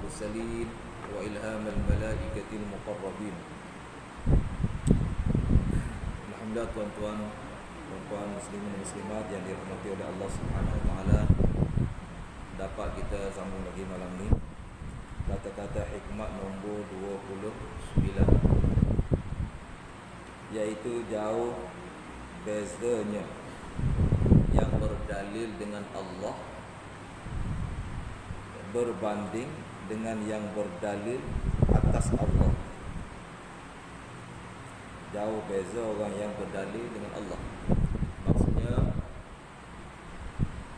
المرسلين وإلهام الملائكة المقربين. Alhamdulillah tuan-tuan, perempuan muslimin dan muslimat yang dirahmati oleh Allah Subhanahu wa taala, dapat kita sambung lagi malam ni kata-kata hikmat nombor 29, iaitu jauh bezanya yang berdalil dengan Allah berbanding dengan yang berdalil atas Allah. Jauh beza orang yang berdalil dengan Allah. Maksudnya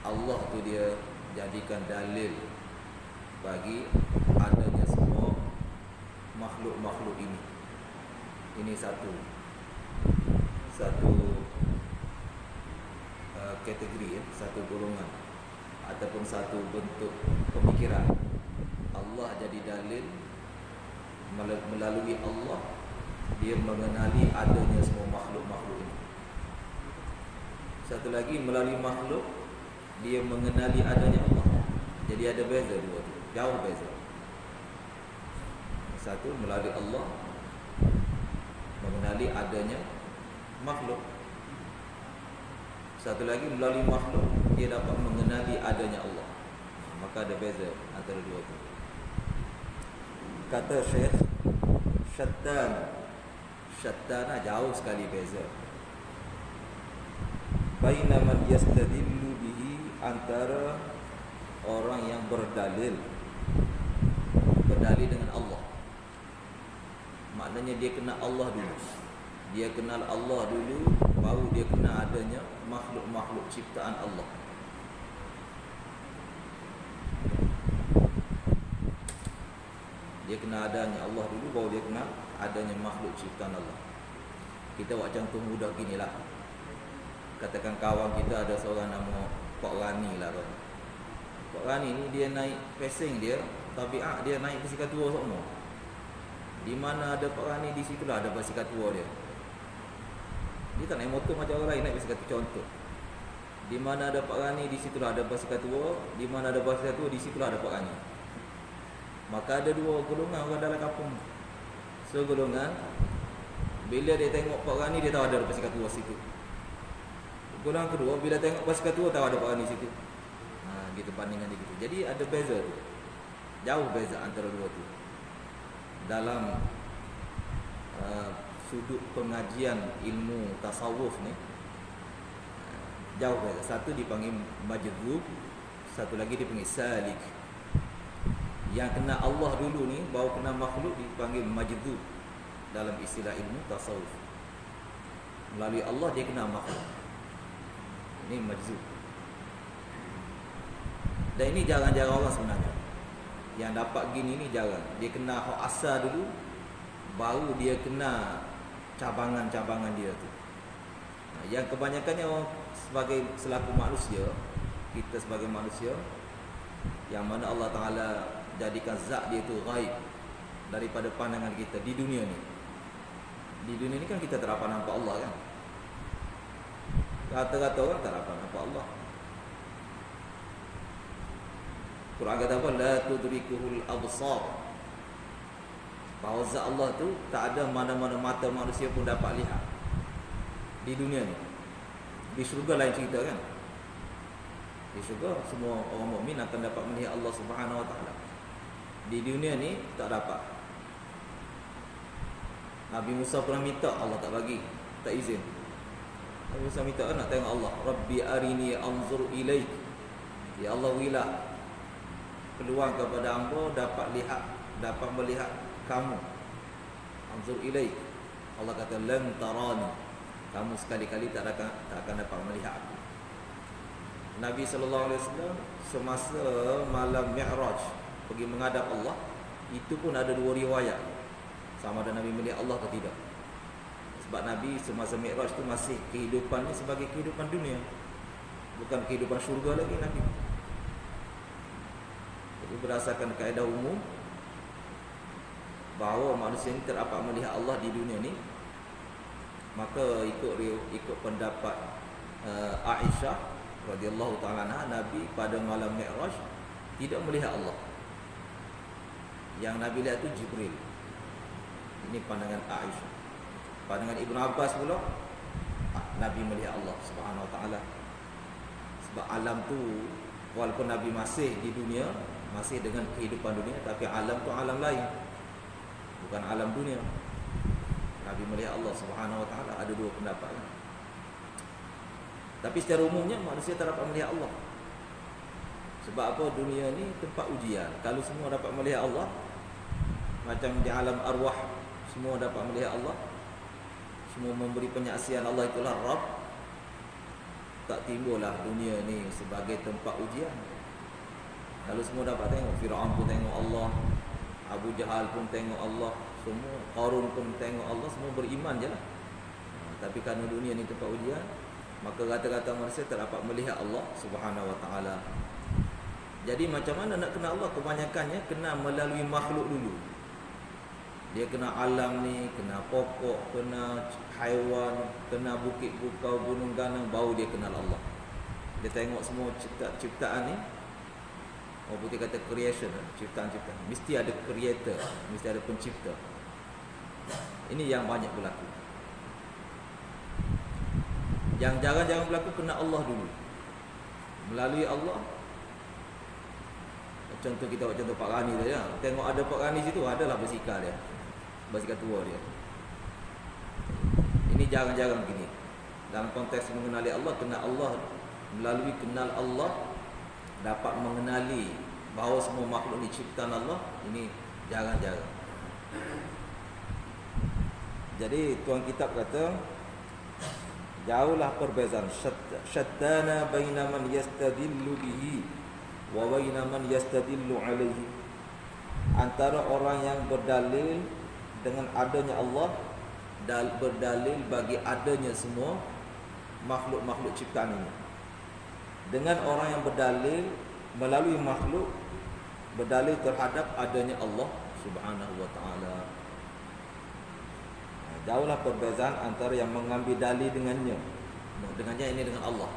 Allah tu dia jadikan dalil bagi adanya semua makhluk-makhluk ini. Ini satu kategori, satu golongan ataupun satu bentuk pemikiran. Allah jadi dalil, melalui Allah dia mengenali adanya semua makhluk-makhluk ini. Satu lagi, melalui makhluk dia mengenali adanya Allah. Jadi ada beza dua tu, jauh beza. Satu, melalui Allah mengenali adanya makhluk. Satu lagi, melalui makhluk dia dapat mengenali adanya Allah. Maka ada beza antara dua itu. Kata Syekh, Syattana jauh sekali beza. Baina man yastadillu bihi, antara orang yang berdalil dengan Allah. Maknanya dia kenal Allah dulu. Dia kenal Allah dulu, baru dia kenal adanya makhluk-makhluk ciptaan Allah. Dia kenal adanya Allah dulu, baru dia kenal adanya makhluk ciptaan Allah. Kita buat contoh mudah ginilah. Katakan kawan kita ada seorang nama Pak Rani lah. Pak Rani ni dia naik pesing dia, tabiat dia naik basikal tua semua. Di mana ada Pak Rani, di situlah ada basikal tua dia. Dia tak naik motor macam orang lain naik basikal tua, contoh. Di mana ada Pak Rani, di situlah ada basikal tua. Di mana ada basikal tua, di situlah ada Pak Rani. Maka ada dua golongan orang dalam kampung. Segolongan, bila dia tengok Pak Rani, dia tahu ada basikal tua situ. Golongan kedua, bila tengok basikal tua, tahu ada Pak Rani situ. Gitu bandingan dia gitu. Jadi ada beza tu. Jauh beza antara dua tu. Dalam sudut pengajian ilmu tasawuf ni, jauh beza. Satu dipanggil majdzub, satu lagi dipanggil salik. Yang kena Allah dulu ni, baru kena makhluk, dipanggil majdzub dalam istilah ilmu tasawuf. Melalui Allah dia kena makhluk. Ini majdzub. Dan ini jarang-jarang orang sebenarnya. Yang dapat gini ni jarang. Dia kena hak asal dulu, baru dia kena cabangan-cabangan dia tu. Yang kebanyakannya orang selaku manusia, kita sebagai manusia, yang mana Allah Ta'ala jadikan zat dia tu ghaib daripada pandangan kita di dunia ni. Di dunia ni kan kita tak dapat nampak Allah kan. Kata-kata orang tak dapat nampak Allah. Quran kata apa? La tudrikuhul absar. Bahawa zat Allah tu tak ada mana-mana mata manusia pun dapat lihat di dunia ni. Di syurga lain cerita kan. Di syurga semua orang mukmin akan dapat melihat Allah Subhanahu wa taala. Di dunia ni tak dapat. Nabi Musa pernah minta, Allah tak bagi, tak izin. Nabi Musa minta nak tengok Allah. Rabbi arini anzur ilaik. Ya Allah, wilah peluang kepada hamba dapat melihat kamu. Anzur ilaik. Allah kata lan tarani. Kamu sekali-kali tak akan dapat melihat aku. Nabi sallallahu alaihi wasallam semasa malam Mi'raj pergi menghadap Allah, itu pun ada dua riwayat sama ada Nabi melihat Allah atau tidak. Sebab Nabi semasa Mi'raj tu masih kehidupannya sebagai kehidupan dunia, bukan kehidupan syurga lagi Nabi. Jadi berdasarkan kaedah umum bahawa manusia ini tak dapat melihat Allah di dunia ni, maka ikut pendapat Aisyah radhiyallahu taala anha, Nabi pada malam Mi'raj tidak melihat Allah. Yang Nabi lihat tu Jibril. Ini pandangan Aisyah. Pandangan Ibn Abbas pula, Nabi melihat Allah Subhanahu Wa Taala. Sebab alam tu, walaupun Nabi masih di dunia, masih dengan kehidupan dunia, tapi alam tu alam lain, bukan alam dunia. Nabi melihat Allah Subhanahu Wa Taala. Ada dua pendapat. Tapi secara umumnya manusia tak dapat melihat Allah. Sebab apa? Dunia ni tempat ujian. Kalau semua dapat melihat Allah, macam di alam arwah semua dapat melihat Allah, semua memberi penyaksian Allah itulah Rabb, tak timbullah dunia ni sebagai tempat ujian. Kalau semua dapat tengok, Fir'aun pun tengok Allah, Abu Jahal pun tengok Allah, semua, Qarun pun tengok Allah, semua beriman je lah. Tapi kerana dunia ni tempat ujian, maka rata-rata manusia tak dapat melihat Allah Subhanahu Wa Taala. Jadi macam mana nak kenal Allah? Kebanyakannya kena melalui makhluk dulu. Dia kena alam ni, kena pokok, kena haiwan, kena bukit bukau, gunung ganang, baru dia kenal Allah. Dia tengok semua ciptaan ni. Orang putih kata creation, ciptaan-ciptaan. Mesti ada creator, mesti ada pencipta. Ini yang banyak berlaku. Yang jarang-jarang berlaku kena Allah dulu. Melalui Allah. Contoh kita buat contoh Pak Rani tu ya. Tengok ada Pak Rani situ, adalah basikal dia. Basikal tua dia. Ini jarang-jarang gini. Dalam konteks mengenali Allah, kenal Allah melalui kenal Allah, dapat mengenali bahawa semua makhluk ni ciptaan Allah. Ini jarang-jarang. Jadi tuan kitab kata, jauhlah perbezaan syattana baina man yastadillu bihi wa baina man yastadillu alaihi, antara orang yang berdalil dengan adanya Allah, berdalil bagi adanya semua makhluk-makhluk ciptaan ini, dengan orang yang berdalil melalui makhluk, berdalil terhadap adanya Allah Subhanahu Wa Taala. Jauhlah perbezaan antara yang mengambil dalil dengannya. Dengannya ini dengan Allah.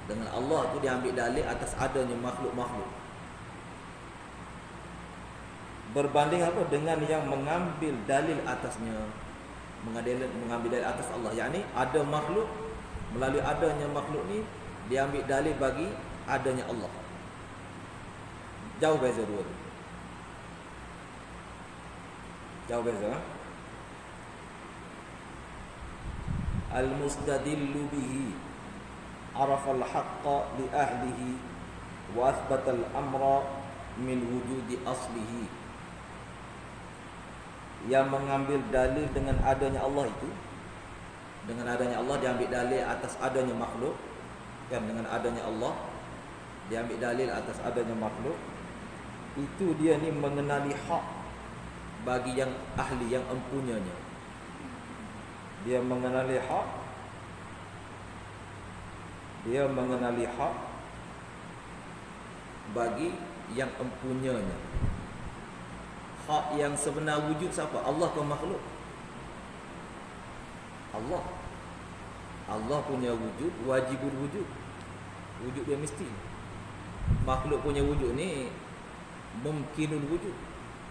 Dengan Allah tu dia ambil dalil atas adanya makhluk-makhluk. Berbanding apa? Dengan yang mengambil dalil atasnya, mengambil dalil atas Allah. Yakni ada makhluk, melalui adanya makhluk ni dia ambil dalil bagi adanya Allah. Jauh beza dua tu. Jauh beza. Al-mustadillu bihi arafa al-haqqa li ahlihi wa athbata al-amra min wujudi aslihi. Yang mengambil dalil dengan adanya Allah itu, dengan adanya Allah dia ambil dalil atas adanya makhluk, kan, dengan adanya Allah dia ambil dalil atas adanya makhluk, itu dia ni mengenali hak bagi yang ahli, yang empunyanya. Dia mengenali hak, dia mengenali hak bagi yang empunyanya. Hak yang sebenar wujud siapa? Allah ke makhluk? Allah. Allah punya wujud, wajibul wujud. Wujud dia mesti. Makhluk punya wujud ni mungkinul wujud.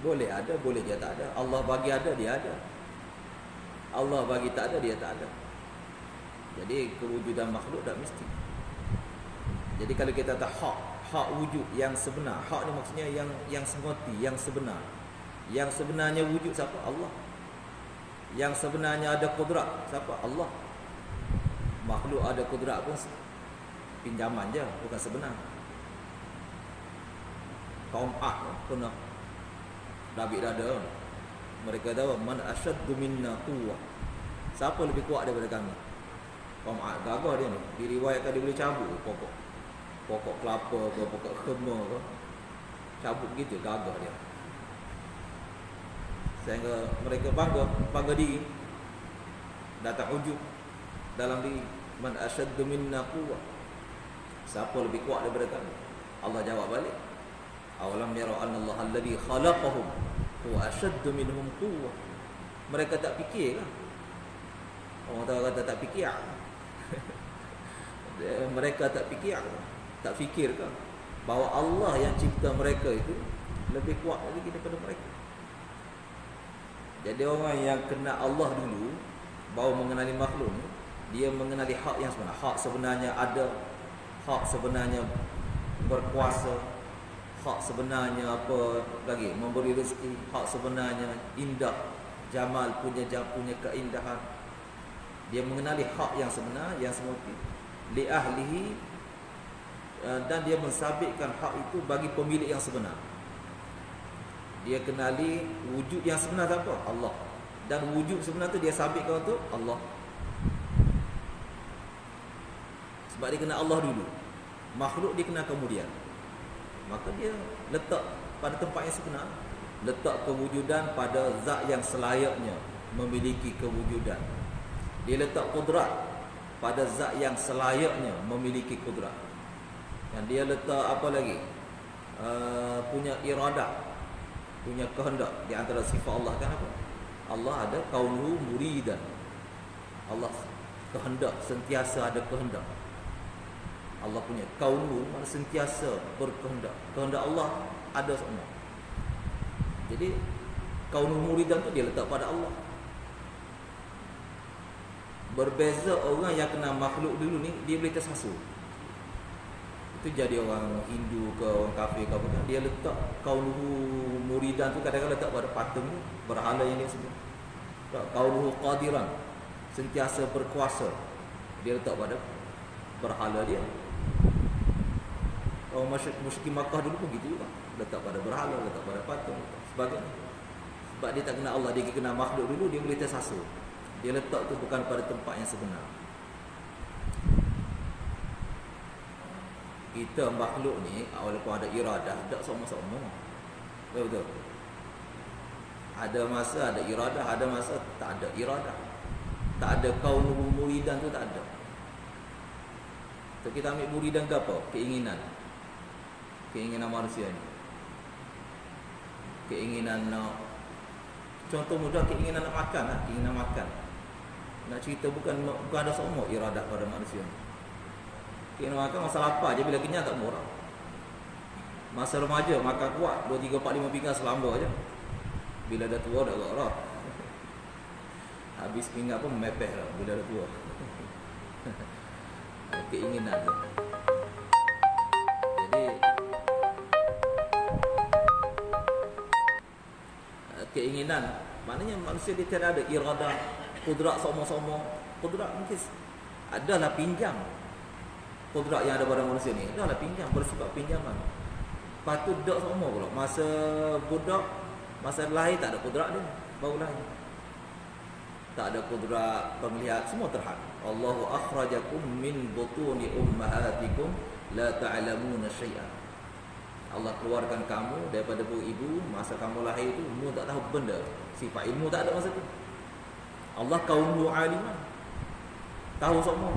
Boleh ada, boleh dia tak ada. Allah bagi ada, dia ada. Allah bagi tak ada, dia tak ada. Jadi kewujudan makhluk tak mesti. Jadi kalau kita tak hak wujud yang sebenar, hak ni maksudnya yang semati, yang sebenar. Yang sebenarnya wujud siapa? Allah. Yang sebenarnya ada kudrat siapa? Allah. Makhluk ada kudrat pun pinjaman je, bukan sebenar. Kaum Ad pernah David ada. Mereka tahu man asyaddu minna quwwah. Siapa lebih kuat daripada kami? Kaum Ad gagah dia ni. Diriwayatkan dia boleh cabut pokok kelapa ke, pokok kurma ke. Cabut gitu, gagah dia. Sehingga mereka bangga diri. Datang ujub dalam diri. Man asyaddu minna quwwah. Siapa lebih kuat daripada kami? Allah jawab balik. Awalam yara anna Allah alladhi khalaqahum wa ashaddu minhum quwwah. Mereka tak fikir kan? Orang tahu kata tak fikir. Mereka tak fikir kan bahawa Allah yang cipta mereka itu lebih kuat lagi daripada mereka. Jadi orang yang kenal Allah dulu baru mengenali makhluk ni, dia mengenali hak yang sebenar. Hak sebenarnya ada, hak sebenarnya berkuasa, hak sebenarnya apa lagi, memberi rezeki, hak sebenarnya indah, jamal punya keindahan. Dia mengenali hak yang sebenar, yang semula li ahlihi, dan dia mensabitkan hak itu bagi pemilik yang sebenar. Dia kenali wujud yang sebenar apa? Allah. Dan wujud sebenar tu dia sabitkan untuk Allah. Sebab dia kenal Allah dulu. Makhluk dia kenal kemudian. Maka dia letak pada tempat yang sebenar. Letak kewujudan pada zat yang selayaknya memiliki kewujudan. Dia letak kudrat pada zat yang selayaknya memiliki kudrat. Dan dia letak apa lagi? Punya iradah, punya kehendak. Di antara sifat Allah kan apa? Allah ada kaunuhu muridan. Allah kehendak, sentiasa ada kehendak. Allah punya kaunuhu, mana sentiasa berkehendak. Kehendak Allah ada semua. Jadi kaunuhu muridan tu dia letak pada Allah. Berbeza orang yang kena makhluk dulu ni, dia boleh tersasul. Itu jadi orang Hindu ke orang kafir ke apa kan, dia letak kaunuhu muridan tu kadang-kadang letak pada patung tu, berhala yang dia sebut. Kaunuhu qadiran, sentiasa berkuasa, dia letak pada berhala dia. Orang musyrik Makkah dulu pun gitu juga, letak pada berhala, letak pada patung sebagainya. Sebab dia tak kenal Allah, dia kenal makhluk dulu, dia boleh tersasul. Dia letak tu bukan pada tempat yang sebenar. Kita makhluk ni walaupun ada iradah, tak sama-sama. Betul. Ada masa ada iradah, ada masa tak ada iradah. Tak ada kaunuhu muridan tu tak ada. So, kita ambil muridan ke apa? Keinginan. Keinginan manusia ni. Keinginan nak, contoh mudah, keinginan nak makan lah, keinginan makan. Nak cerita bukan ada semua iradah pada manusia ni. Keinginan makan masa lapar je, bila kenyang tak murah. Masa remaja makan kuat 2, 3, 4, 5 pinggan selamba je. Bila dah tua dah agak habis pinggan pun mepeh lah bila dah tua. Keinginan tu. Jadi keinginan maknanya manusia dia tiada ada iradah, kudrat sama-sama. Kudrat mungkin adalah pinjam. Kudrat yang ada pada manusia ni adalah pinjam, bersifat pinjaman. Lepas tu dak sama pula. Masa budak, masa lahir tak ada kudrat dia, baru lahir. Tak ada kudrat penglihatan, semua terhad. Allahu akhrajakum min butuni ummahatikum la ta'lamuna syai'an. Allah keluarkan kamu daripada perut ibu, masa kamu lahir itu kamu tak tahu benda. Sifat ilmu tak ada masa tu. Allah kaunuhu aliman. Tahu semua.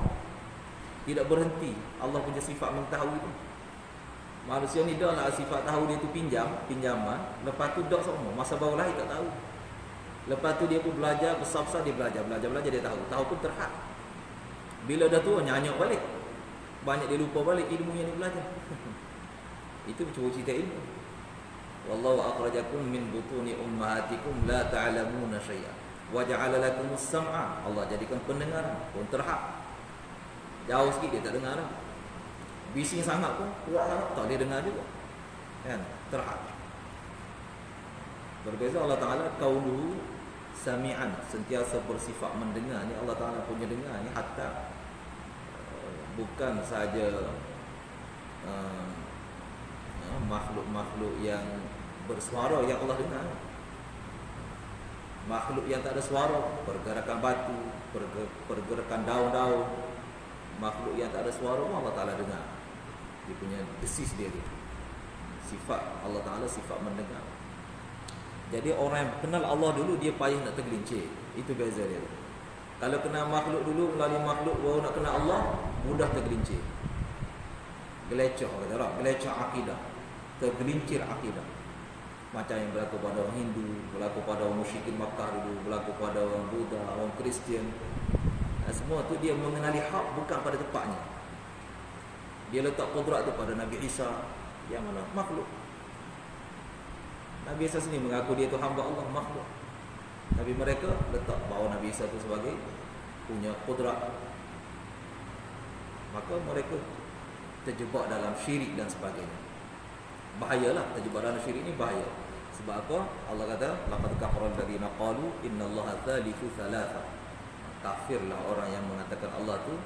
Tidak berhenti. Allah punya sifat mengetahui itu. Manusia ni dah lah sifat tahu dia tu pinjaman. Lepas tu dah semua. Masa baru lahir tak tahu. Lepas tu dia pun belajar, besar-besar dia belajar dia tahu. Tahu pun terhad. Bila dah tua nyanyok balik. Banyak dia lupa balik ilmu yang dia belajar. Itu cuba cerita ilmu. Wallahu akhrajakum min butuni ummahatikum la ta'lamuna syai'an wa ja'ala lakumus sam'a. Allah jadikan pendengaran pun terhad. Jauh sikit dia tak dengar dah. Bising sangat pun kuat sangat tak dia dengar juga. Kan? Terhad. Berbeza Allah Taala kaunuhu sami'an, sentiasa bersifat mendengar. Ni Allah Taala punya dengar ni hatta bukan saja makhluk-makhluk yang bersuara yang Allah dengar. Makhluk yang tak ada suara, pergerakan batu, pergerakan daun-daun, makhluk yang tak ada suara pun Allah Ta'ala dengar. Dia punya desis dia tu. Sifat Allah Ta'ala sifat mendengar. Jadi orang yang kenal Allah dulu, dia payah nak tergelincir. Itu beza dia. Kalau kenal makhluk dulu, melalui makhluk baru nak kenal Allah, mudah tergelincir. Gelecah kata orang, gelecah akidah, tergelincir akidah. Macam yang berlaku pada orang Hindu, berlaku pada orang musyrikin Makkah dulu, berlaku pada orang Buddha, orang Kristian. Semua tu dia mengenali hak bukan pada tempatnya. Dia letak kudrat tu pada Nabi Isa, yang mana makhluk. Nabi Isa sendiri mengaku dia tu hamba Allah, makhluk. Tapi mereka letak bahawa Nabi Isa itu sebagai punya qudrat. Maka mereka terjebak dalam syirik dan sebagainya. Bahayalah terjebak dalam syirik ni, bahaya. Sebab apa? Allah kata laqad kafara alladziina qalu innallaha thalithu thalatha. Kafirlah orang yang mengatakan Allah tu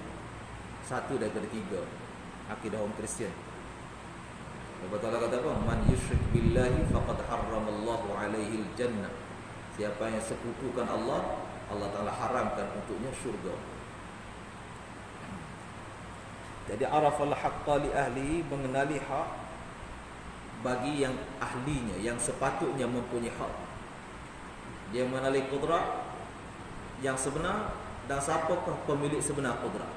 satu daripada tiga. Akidah orang Kristian. Allah Taala kata apa? Man yusyrik billahi faqad harramallahu alaihi al-jannah. Siapa yang sekutukan Allah, Allah Taala haramkan untuknya syurga. Jadi arafal haqqa li ahli, mengenali hak bagi yang ahlinya, yang sepatutnya mempunyai hak. Dia mengenali qudrat yang sebenar dan siapakah pemilik sebenar qudrat.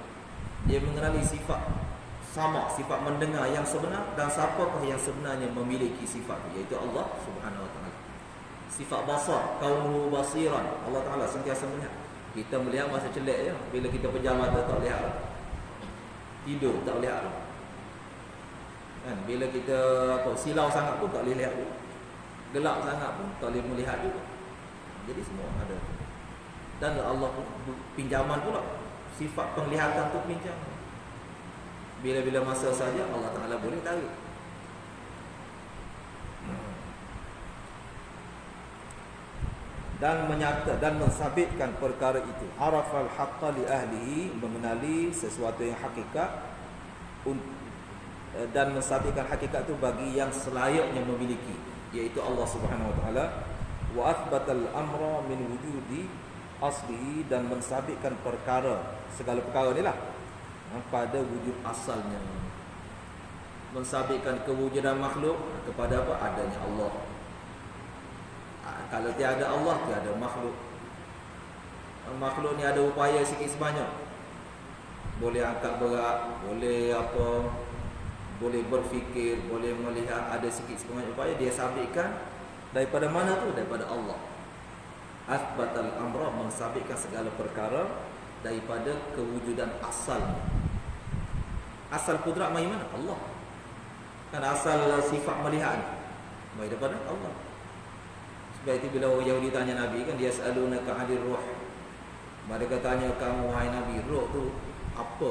Dia mengenali sifat sama, sifat mendengar yang sebenar dan siapakah yang sebenarnya memiliki sifat itu, iaitu Allah Subhanahu wa taala. Sifat basar, kaunuhu basiran, Allah Taala sentiasa melihat. Kita melihat masa celak je, bila kita pejam mata tak lihat. Tidur tak lihat. Kan bila kita silau sangat pun tak boleh lihat juga. Gelap sangat pun tak boleh melihat juga. Jadi semua ada. Dan Allah pinjaman pula, sifat penglihatan tu pinjam. Bila-bila masa saja Allah Taala boleh tarik. Dan menyata dan mensabitkan perkara itu. Arafal haqqa li ahlihi, mengenali sesuatu yang hakikat, dan mensabitkan hakikat itu bagi yang selayaknya memiliki, iaitu Allah Subhanahu wa taala. Wa athbatal amra min wujudi aslihi, dan mensabitkan perkara, segala perkara inilah pada wujud asalnya. Mensabitkan kewujudan makhluk kepada apa? Adanya Allah. Kalau tiada Allah, tiada makhluk. Makhluk ni ada upaya sikit sebanyak. Boleh angkat berat, boleh apa, boleh berfikir, boleh melihat, ada sikit sebanyak upaya. Dia sabitkan daripada mana tu? Daripada Allah. Athbatal amra, mensabitkan segala perkara daripada kewujudan asalnya. Asal kudrat mai mana? Allah. Kan asal sifat melihat ni mai daripada Allah. Sebab itu bila orang Yahudi tanya Nabi kan, dia yas'alunaka 'anil ruh. Mereka tanya kamu, wahai Nabi, roh tu apa?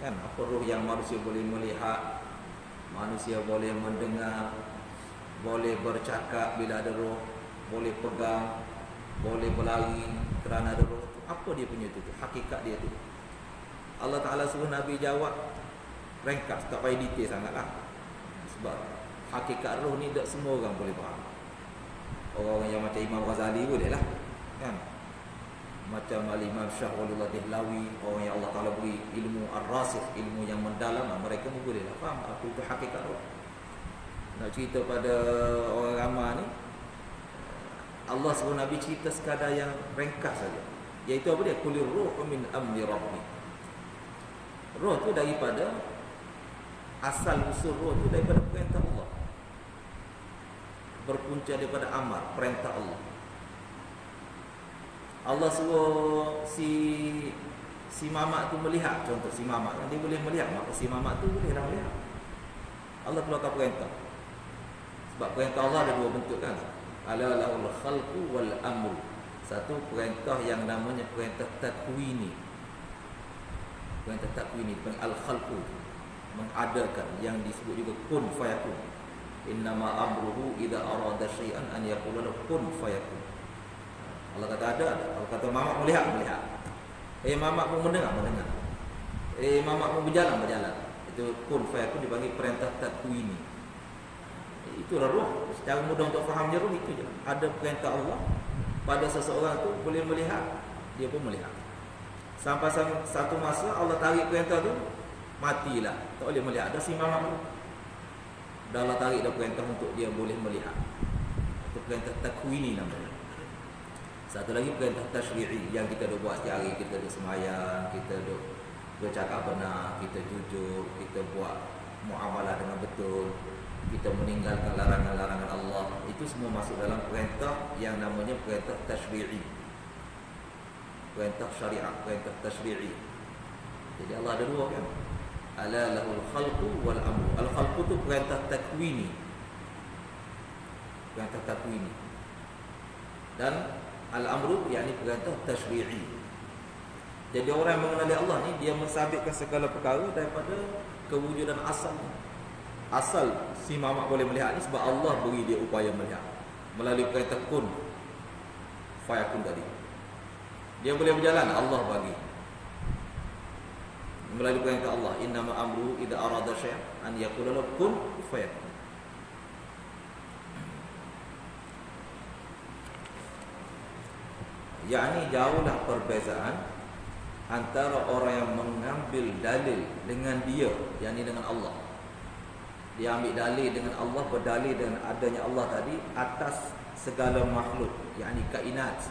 Kan apa roh yang manusia boleh melihat, manusia boleh mendengar, boleh bercakap bila ada roh, boleh pegang, boleh berlari kerana ada roh. Apa dia punya tu? Hakikat dia tu. Allah Taala suruh Nabi jawab ringkas, tak payah detail sangatlah. Sebab hakikat roh ni tak semua orang boleh faham. Orang-orang yang macam Imam Ghazali boleh lah, kan? Macam Al-Imam Syah Walullah Dihlawi, orang yang Allah Ta'ala beri ilmu ar-rasikh, ilmu yang mendalam, mereka pun boleh lah faham apa itu hakikat roh. Nak cerita pada orang ramai ni, Allah suruh Nabi cerita sekadar yang ringkas saja, iaitu apa dia? Qulir ruhu min amri rabbi. Roh tu daripada asal usul roh tu daripada perintah Allah, berpunca daripada amar, perintah Allah. Allah suruh si mamak tu melihat, contoh si mamak kan dia boleh melihat, maka si mamak tu boleh dah melihat. Allah keluarkan perintah. Sebab perintah Allah ada dua bentuk kan. Ala lahul khalqu wal amru. Satu perintah yang namanya perintah takwini. Perintah takwini, al-khalqu, mengadakan, yang disebut juga kun fayakun. Innama amruhu idza arada syai'an an yaqula lahu kun fayakun. Allah kata ada. Allah kata mamak melihat. Mamak pun mendengar. Mamak pun berjalan. Itu kun fayakun, dipanggil perintah takwini. Itulah roh. Secara mudah untuk fahamnya roh itu je. Ada perintah Allah pada seseorang tu boleh melihat, dia pun melihat. Sampai satu masa Allah tarik perintah tu, matilah, tak boleh melihat. Dah si mamak tu dah Allah tarik dah perintah untuk dia boleh melihat. Itu perintah takwini namanya. Satu lagi perintah tashri'i, yang kita dah buat setiap hari. Kita dah semayang, kita dah bercakap benar, kita jujur, kita buat muamalah dengan betul, kita meninggalkan larangan-larangan Allah. Itu semua masuk dalam perintah yang namanya perintah tashri'i. Perintah syariat, perintah tashri'i. Jadi Allah ada dua kan. Ala lahul khalqu wal amru. Al-khalqu tu perintah takwini. Perintah takwini. Dan Al-amru yakni perintah tashri'i. Jadi orang yang mengenali Allah ni dia mensabitkan segala perkara daripada kewujudan asal. Asal si mamak boleh melihat ni sebab Allah beri dia upaya melihat melalui perintah kun fayakun tadi. Dia boleh berjalan, Allah bagi melalui perintah Allah, innama amru idza arada syai'an an yaqula lahu kun fayakun. Yakni jauhlah perbezaan antara orang yang mengambil dalil dengan dia, yakni dengan Allah. Dia ambil dalil dengan Allah, berdalil dengan adanya Allah tadi atas segala makhluk, yakni kainat.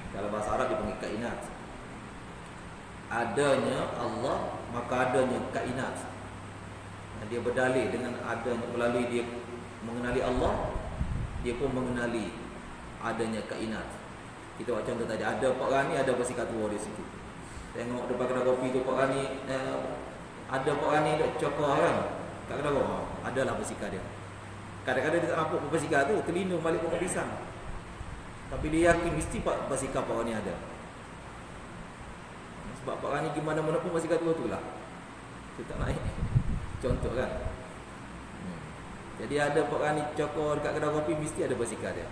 Dalam bahasa Arab dipanggil kainat. Adanya Allah, maka adanya kainat. Dia berdalil dengan adanya, melalui dia mengenali Allah, dia pun mengenali adanya kainat. Kita buat contoh tadi, ada Pak Rani, ada bersikap tua di situ. Tengok depan kedai kopi tu Pak Rani, ada Pak Rani duk cokor kan kat kedai kopi, adalah bersikap dia. Kadang-kadang dia tak nampak bersikap tu, terlindung balik pokok pisang, tapi dia yakin mesti bersikap Pak Rani ada. Sebab Pak Rani gimana mana pun bersikap tua tu lah, kita tak naik. Contoh kan. Jadi ada Pak Rani cokor dekat kedai kopi, mesti ada bersikap dia.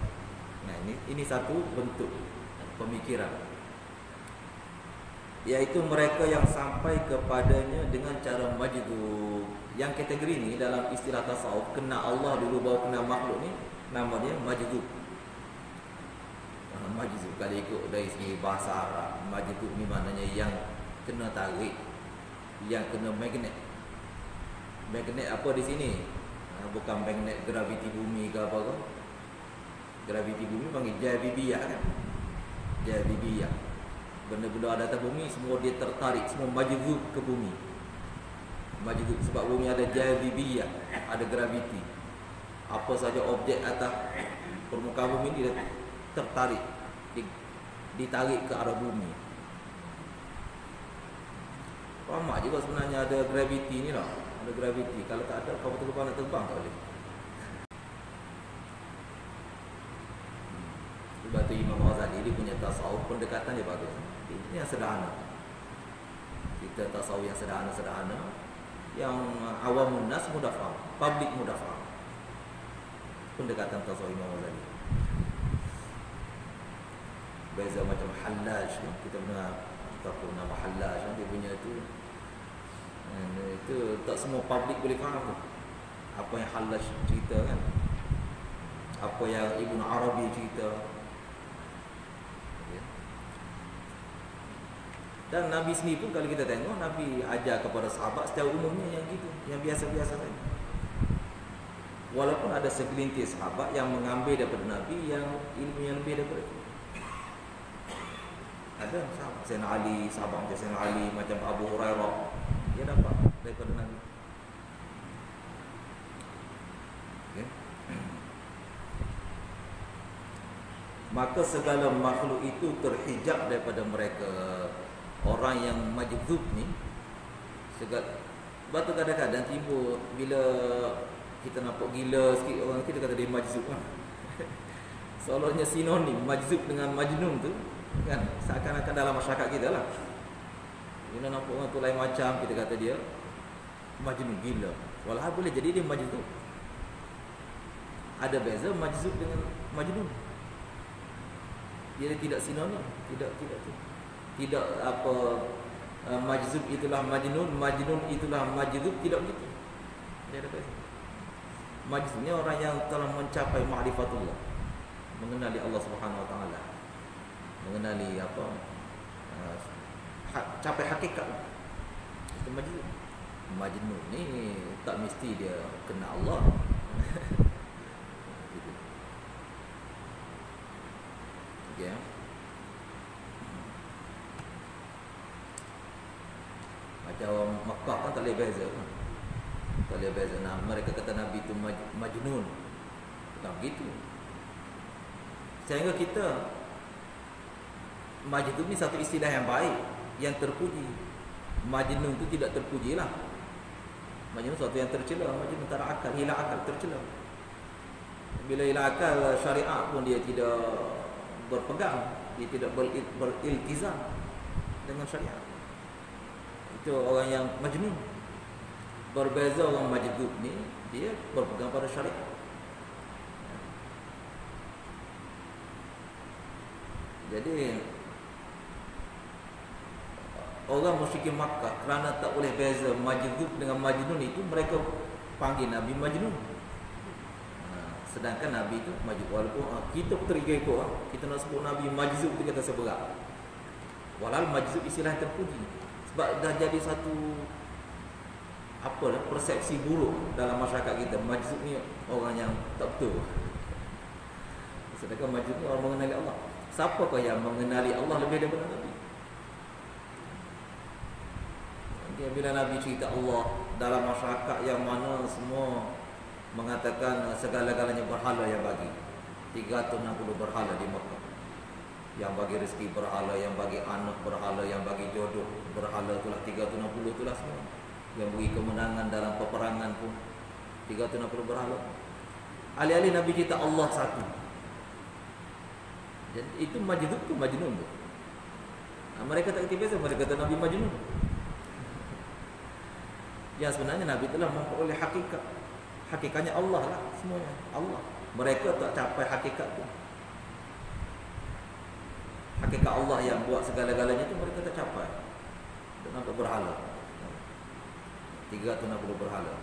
Nah, ini satu bentuk pemikiran, iaitu mereka yang sampai kepadanya dengan cara majzub. Yang kategori ni dalam istilah tasawuf, kena Allah dulu baru kena makhluk ni, namanya majzub. Majzub kalau ikut dari segi bahasa Arab, majzub ni maknanya yang kena tarik, yang kena magnet. Magnet apa di sini? Bukan magnet graviti bumi ke apa ke. Graviti bumi panggil jazibiyah kan. Jazibiyah. Benda-benda ada atas bumi semua dia tertarik, semua majzub ke bumi. Majzub sebab bumi ada jazibiyah, ada graviti. Apa saja objek atas permukaan bumi dia tertarik, ditarik ke arah bumi. Ramai juga sebenarnya ada graviti ni lah. Ada graviti. Kalau tak ada, kau betul-betul nak terbang tak boleh. Sebab tu Imam Ghazali dia punya tasawuf pendekatan dia bagus. Ini yang sederhana. Kita tasawuf yang sederhana-sederhana, yang awamun nas mudah faham, public mudah faham. Pendekatan tasawuf Imam Ghazali. Beza macam Hallaj, kita pernah tahu nama Hallaj, dia punya itu tak semua public boleh faham. Apa yang Hallaj cerita kan, apa yang Ibn Arabi cerita. Dan Nabi sendiri pun kalau kita tengok, Nabi ajar kepada sahabat secara umumnya yang gitu, yang biasa-biasa saja. Walaupun ada segelintir sahabat yang mengambil daripada Nabi yang ilmu yang lebih daripada itu. Ada sahabat Sayyidina Ali, sahabat macam Sayyidina Ali, macam Abu Hurairah, dia dapat daripada Nabi. Okay. Maka segala makhluk itu terhijab daripada mereka. Orang yang majzub ni segala batu kadang-kadang timbul bila kita nampak gila sikit, orang kita kata dia majzub kan. Seolah-olahnya sinonim majzub dengan majnun tu kan, seakan-akan dalam masyarakat kita lah. Bila nampak orang tu lain macam, kita kata dia majnun, gila. Walau boleh jadi dia majzub. Ada beza majzub dengan majnun. Dia tidak sinonim, tidak apa majzub itulah majnun, majnun itulah majzub, tidak begitu. Dia ada beza. Majzubnya orang yang telah mencapai ma'rifatullah, mengenali Allah Subhanahu wa taala, mengenali apa capai hakikat. Itu majnun. Majnun ni tak mesti dia kenal Allah. Gitu. Okay. Macam orang Makkah kan tak boleh beza kan? Tak boleh beza. Nah, mereka kata Nabi itu majnun. Bukan begitu. Sehingga kita, majnun ni satu istilah yang baik, yang terpuji. Majnun itu tidak terpuji lah. Majnun sesuatu yang tercela. Majnun tak ada akal, hilang akal, tercela. Bila hilang akal, syariat pun dia tidak berpegang. dia tidak beriltizam dengan syariat. Itu orang yang majnun. Berbeza orang majnun ni, dia berpegang pada syariat. Jadi orang musyrikin Makkah kerana tak boleh beza majnun dengan majnun itu, mereka panggil Nabi majnun. Sedangkan Nabi itu majnun. Walaupun kita teriga ikut, kita nak sebut Nabi majnun itu kata seberat. Walau majnun istilah terpuji, sebab dah jadi satu persepsi buruk dalam masyarakat kita. Majnun ni orang yang tak betul. Sedangkan majnun ni orang mengenali Allah. Siapakah yang mengenali Allah lebih daripada Nabi? Bila Nabi cerita Allah dalam masyarakat yang mana semua mengatakan segala-galanya berhala yang bagi, 360 berhala di Mekah, yang bagi rezeki berhala, yang bagi anak berhala, yang bagi jodoh berhala, itulah 360 itulah semua. Yang beri kemenangan dalam peperangan pun 360 berhala. Alih-alih Nabi cerita Allah satu. Jadi itu majnun ke majnun tu? Mereka tak kerti biasa, mereka kata Nabi majnun. Yang sebenarnya Nabi telah memperoleh hakikat. Hakikatnya Allah lah semuanya, Allah. Mereka tak capai hakikat tu. Hakikat Allah yang buat segala-galanya tu mereka tak capai. Dan nampak berhala, 360 berhala.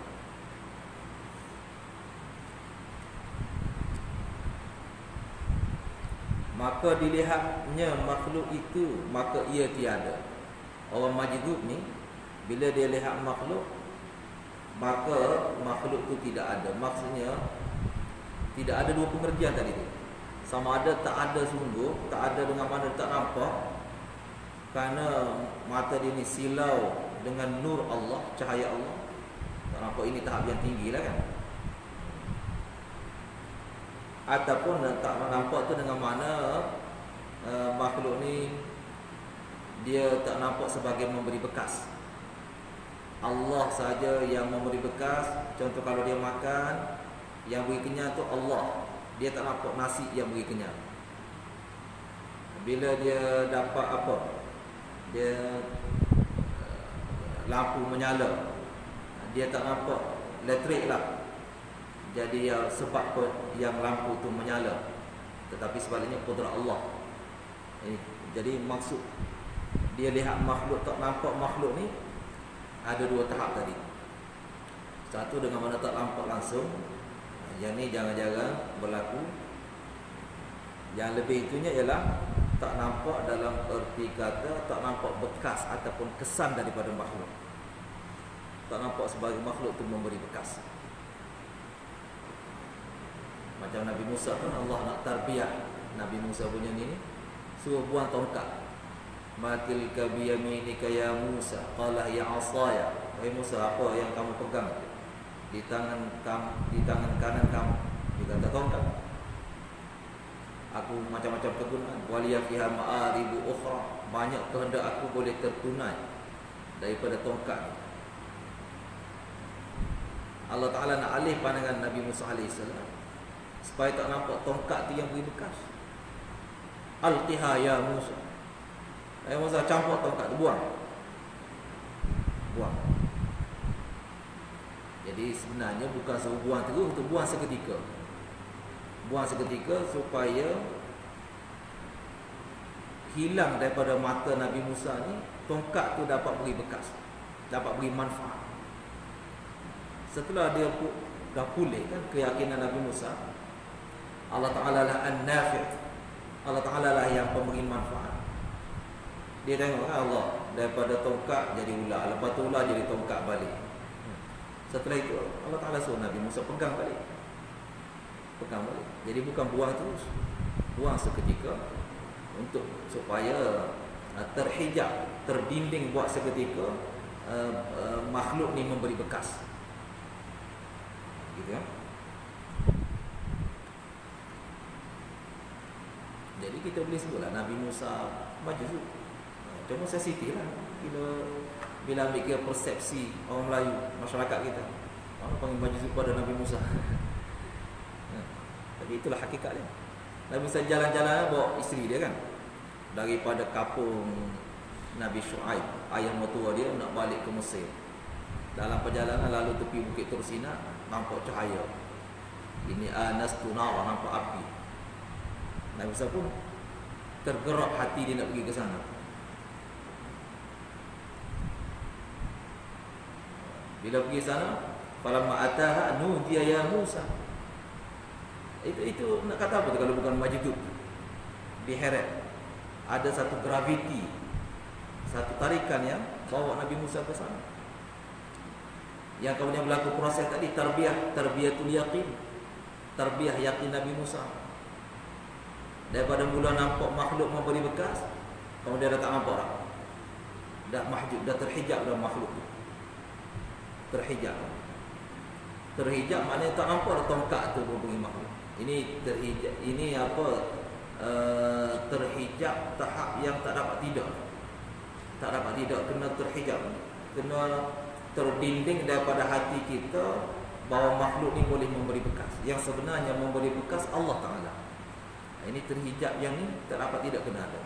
Maka dilihatnya makhluk itu, maka ia tiada. Orang majnun ni bila dia lihat makhluk, maka makhluk tu tidak ada. Maksudnya tidak ada dua pengertian tadi tu. Sama ada tak ada sungguh, tak ada dengan mana tak nampak, kerana mata dia ni silau dengan nur Allah, cahaya Allah. Tak nampak, ini tahap yang tinggi lah kan. Ataupun tak nampak tu dengan mana makhluk ni dia tak nampak sebagai memberi bekas. Allah saja yang memberi bekas. Contoh kalau dia makan, yang beri kenyang tu Allah. Dia tak nampak nasi yang beri kenyang. Bila dia dapat apa, dia lampu menyala, dia tak nampak elektrik lah. Jadi sebab yang lampu tu menyala, tetapi sebaliknya kudrat Allah. Jadi maksud dia lihat makhluk, tak nampak makhluk ni ada dua tahap tadi. Satu dengan mana tak nampak langsung, yang ni jarang-jarang berlaku. Yang lebih itunya ialah tak nampak dalam erti kata tak nampak bekas ataupun kesan daripada makhluk. Tak nampak sebagai makhluk tu memberi bekas. Macam Nabi Musa pun Allah nak tarbiyah Nabi Musa punya ni, suruh buang tongkat. Matil ka biyaminika ya Musa, qala ya asaya. Wahai Musa, apa yang kamu pegang di tangan kanan kamu? Dia kata tongkat. Aku macam-macam kegunaan. Waliya fiha ma'aribu ukhra, banyak kehendak aku boleh tertunai daripada tongkat. Allah Ta'ala nak alih pandangan Nabi Musa AS supaya tak nampak tongkat tu yang beri bekas. Alqiha ya Musa. Musa campur tongkat tu, buang. Jadi sebenarnya bukan suruh buang terus, tu buang seketika. Buang seketika supaya hilang daripada mata Nabi Musa ni. Tongkat tu dapat beri bekas, dapat beri manfaat. Setelah dia dah pulih kan keyakinan Nabi Musa, Allah Ta'ala lah an-nafi', Allah Ta'ala lah yang pemberi manfaat. Dia tengok Allah, daripada tongkat jadi ular, lepas tu ular jadi tongkat balik. Setelah itu Allah Ta'ala suruh Nabi Musa pegang balik. Jadi bukan buang terus, buang seketika untuk supaya terhijab, terdinding buat seketika makhluk ni memberi bekas. Gitu kan? Jadi kita boleh sebutlah Nabi Musa majnun. Cuma sensitif lah bila ambil kira persepsi orang Melayu, masyarakat kita. Orang panggil majnun pada Nabi Musa. Tapi itulah hakikatnya. Nabi Musa jalan-jalan bawa isteri dia kan. daripada kapung Nabi Shu'aib, ayah mertua dia nak balik ke Mesir. Dalam perjalanan lalu tepi Bukit Tursina, nampak cahaya. Ini anastu nara, nampak api. Nabi Musa pun tergerak hati dia nak pergi ke sana. Bila pergi sana, falamma ataha nudiya ya Musa. Itu nak kata apa tu kalau bukan majdud? Diheret. Ada satu graviti, satu tarikan yang bawa Nabi Musa ke sana. Yang kemudian berlaku proses tadi, tarbiyatul yaqin. Tarbiyah yakin Nabi Musa. Daripada mula nampak makhluk memberi bekas, kemudian dah tak nampak dah. Dah mahjub, dah terhijab dalam makhluk tu. Terhijab. Terhijab maknanya tak nampak dah tongkat tu memberi makhluk. Ini terhijab, ini apa? Terhijab tahap yang tak dapat tidak. Tak dapat tidak, kena terhijab. Kena terdinding daripada hati kita bahawa makhluk ni boleh memberi bekas. Yang sebenarnya memberi bekas Allah Ta'ala. Ini terhijab yang ni tak dapat tidak kena ada.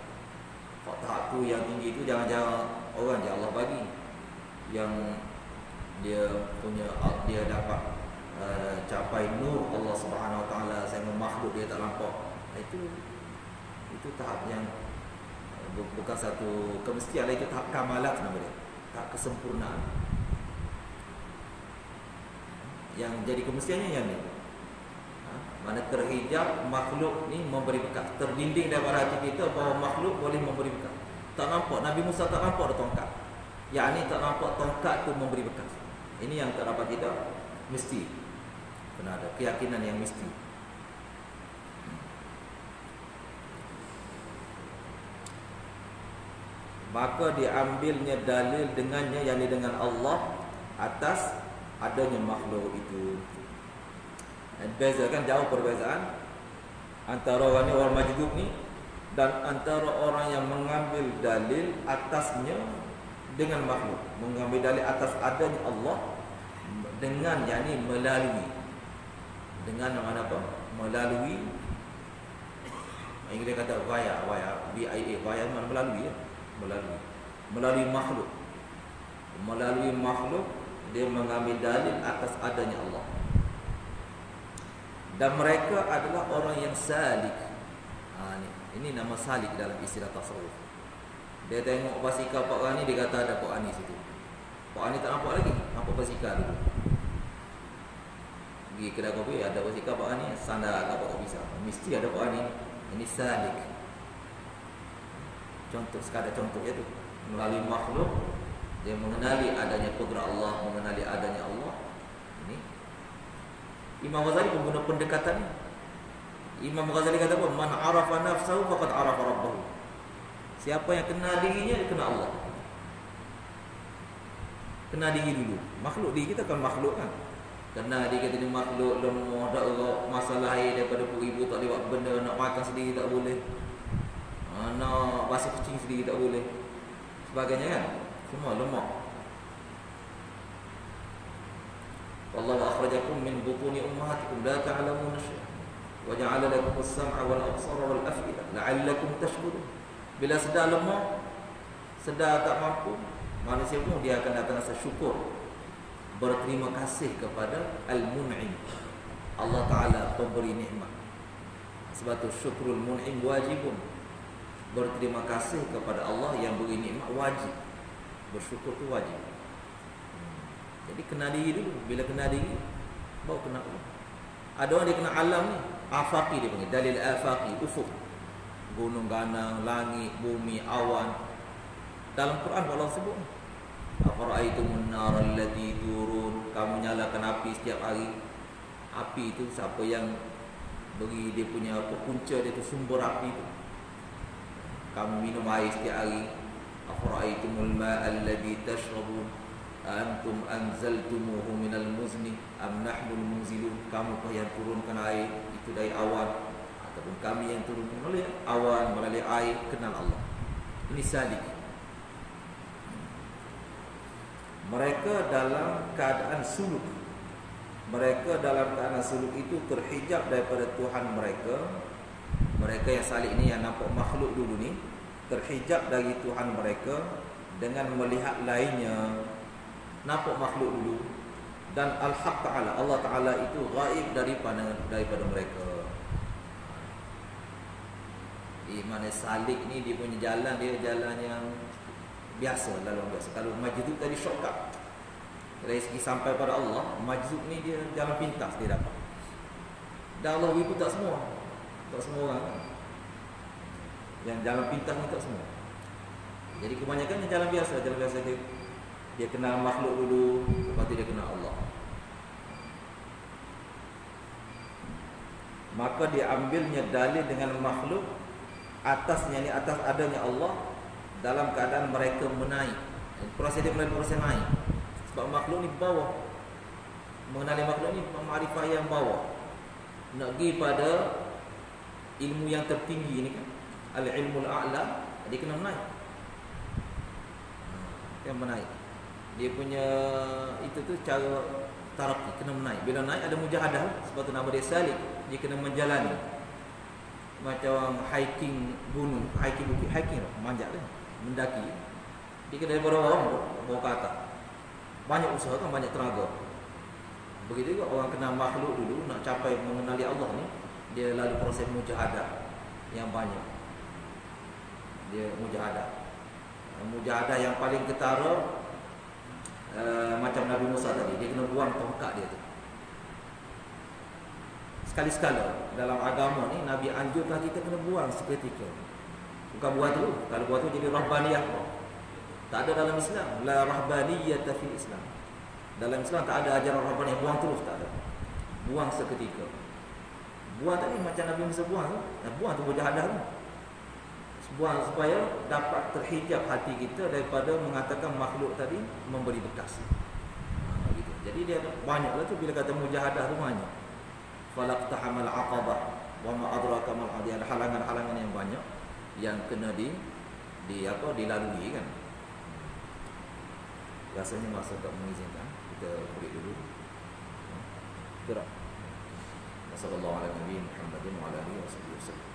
Kalau tahap tu yang tinggi tu jangan-jangan orang je Allah bagi. Yang dia punya, dia dapat capai nur Allah Subhanahu Wa Ta'ala sehingga makhluk dia tak nampak. Itu tahap yang bukan satu kemestian, itu tahap kamalat nama dia. Tahap kesempurnaan. Yang jadi kemestiannya yang ni. Mana terhijab makhluk ni memberi bekas. Terdinding daripada hati kita bahawa makhluk boleh memberi bekas. Tak nampak, Nabi Musa tak nampak ada tongkat. Yang ni tak nampak tongkat tu memberi bekas. Ini yang tak dapat tidak mesti. Kena ada keyakinan yang mesti. Maka diambilnya dalil dengannya, yakni dengan Allah, atas adanya makhluk itu. Dan beza kan, jauh perbezaan antara orang ni, orang majdub ni, dan antara orang yang mengambil dalil atasnya dengan makhluk. Mengambil dalil atas adanya Allah dengan, yakni melalui. Dengan mana apa? Melalui. Yang kita kata via, via mana melalui ya? Melalui makhluk. Melalui makhluk dia mengambil dalil atas adanya Allah. Dan mereka adalah orang yang salik. Ini nama salik dalam istilah tasawuf. Dia tengok basikal Pak Rani, dia kata ada Pak Ani situ. Pak Ani tak nampak lagi, nampak basikal dulu. Pergi kedai kopi, ada basikal Pak Ani, sandar kat Pak Bisa. Mesti ada Pak Ani. Ini salik. Contoh, sekadar contohnya tu. Melalui makhluk, dia mengenali adanya kudrat Allah, mengenali adanya Allah. Ini Imam Ghazali pun guna pendekatan ni. Imam Ghazali kata apa? Man arafa nafsahu faqad arafa rabbahu. Siapa yang kenal dirinya, dia kenal Allah. Kenal diri dulu. Makhluk diri kita kan makhluk kan. Kenal diri kita ni makhluk lemah, tak erat, masalah air daripada 10,000 tak boleh buat benda, nak makan sendiri tak boleh. Nak basuh kucing sendiri tak boleh. Sebagainya kan. Semua lemah. Wallahu akhrajakum min butuni ummahatikum la ta'lamuna syai'an wa ja'ala lakum as-sam'a wal absara wal af'ida la'allakum tashkurun. Bila sedar lemah, sedar tak mampu, manusia pun dia akan datang rasa syukur, berterima kasih kepada Al-Mun'im, Allah Ta'ala pemberi nikmat. Sebab tu syukrul mun'im wajibun. Berterima kasih kepada Allah yang beri nikmat wajib. Bersyukur tu wajib. Jadi kenal diri dulu. Bila kenal diri, baru kenal Allah. Ada orang dia kenal alam ni, afaqi dia panggil, dalil afaqi, ufuk. Gunung ganang, langit, bumi, awan. Dalam Quran Allah sebut, afara'aitumun nar allati turun. Kamu nyalakan api setiap hari. Api itu siapa yang beri dia punya punca dia tu, sumber api tu. Kamu minum air setiap hari. Afara'aitumul ma'a alladhi tashrabun antum anzaltumuhu minal muzni am nahnul munzilun. Kamu yang turunkan air itu dari awan ataupun kami yang turunkan melalui awan, melalui air. Kenal Allah. Ini salik. Mereka dalam keadaan suluk. Mereka dalam keadaan suluk itu terhijab daripada Tuhan mereka. Mereka yang salik ni, yang nampak makhluk dulu ni, terhijab dari Tuhan mereka dengan melihat lainnya, nampak makhluk dulu. Dan Al-Haq Ta'ala, Allah Ta'ala itu gaib daripada mereka. Mana salik ni dia punya jalan, dia jalan yang biasa, lalu biasa. Kalau majzub tadi shortcut, dari segi sampai pada Allah, majzub ni dia jalan pintas dia dapat. Dan Allah itu tak semua orang kan? Yang jalan pintas ni tak semua. Jadi kebanyakan yang jalan biasa dia kenal makhluk dulu, lepas tu dia kenal Allah. Maka diambilnya dalil dengan makhluk atasnya, ni atas adanya Allah, dalam keadaan mereka menaik. Proses dia mulai proses naik. Sebab makhluk ni bawah. Mengenali makhluk ni makrifah yang bawah. Nak pergi pada ilmu yang tertinggi ni kan, al-ilmul a'la, dia kena menaik. Yang menaik. Dia punya itu tu cara taraqi, kena menaik. Bila naik ada mujahadah, sebab tu nama dia salik. Dia kena menjalani. Macam hiking gunung, hiking bukit, hiking manjat dia, mendaki. Dia kena daripada bawah ke atas. Banyak usaha kan, banyak tenaga. Begitu juga orang kenal makhluk dulu, nak capai mengenali Allah ni, dia lalu proses mujahadah yang banyak. Dia mujahadah yang paling ketara, macam Nabi Musa tadi, dia kena buang tongkat dia tu. Sekali-sekala dalam agama ni Nabi anjurkan kita kena buang seketika. Bukan buat tu, kalau buat tu jadi rahbaniyah. Tak ada dalam Islam, la rahbaniyata fil Islam. Dalam Islam tak ada ajaran rahbaniyah buang terus, tak ada. Buang seketika. Buang tadi macam Nabi Musa buang tu. Buang tu mujahadah tu. Buang supaya dapat terhijab hati kita daripada mengatakan makhluk tadi memberi bekas. Gitu. Jadi dia banyaklah tu bila kata mujahadah tu banyak. Falaqtahamal aqabah wa ma adraka mal aqabah. Ada halangan-halangan yang banyak yang kena dilalui kan. Rasanya masa tak mengizinkan kita break dulu. Gerak. Wassallallahu ala nabiyina Muhammadin wa ala alihi wasallam.